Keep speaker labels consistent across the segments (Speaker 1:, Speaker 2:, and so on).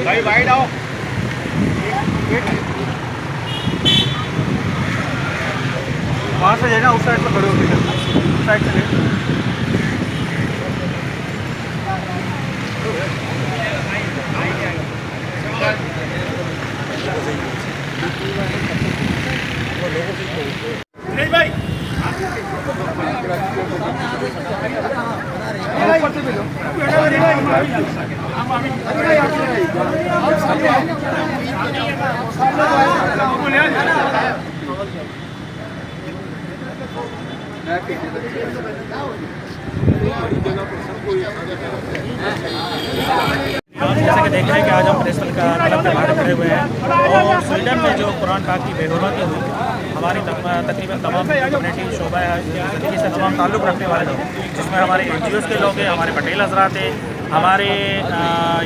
Speaker 1: भाई वाइड आओ। वहाँ से लेना, उस साइड से खड़े होकर उस साइड से ले। नहीं भाई जैसा कि देख रहे हैं कि आज हम प्रेस क्लब के बाहर खड़े हुए हैं और स्वीडन में जो कुरान पाक की बेहुरमती हुई, हमारी तकरीबन तमाम कम्युनिटी शोबा ज़िंदगी से तमाम ताल्लुक़ रखने वाले लोग, जिसमें हमारे NGOs के लोग हैं, हमारे पटेल हजरात हैं, हमारे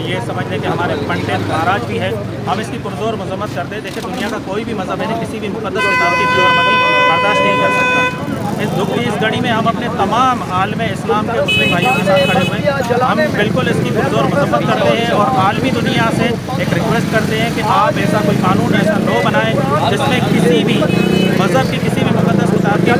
Speaker 1: ये समझ लें कि हमारे पंडित महाराज भी है। हम इसकी पुरजोर मजम्मत करते हैं। देखिए, दुनिया का कोई भी मज़हब है किसी भी मुक़द्दस किताब की बेहुरमती बर्दाश्त नहीं कर सकता। इस दुख की इस घड़ी में हम अपने तमाम आलम इस्लाम के मुस्लिम भाइयों के साथ खड़े हुए हैं। हम बिल्कुल इसकी पुरजोर मजम्मत करते हैं और आलमी दुनिया से एक रिक्वेस्ट करते हैं कि आप ऐसा कोई कानून, ऐसा लॉ बनाएं जिसमें किसी भी मज़हब की, किसी भी मुक़द्दस किताब की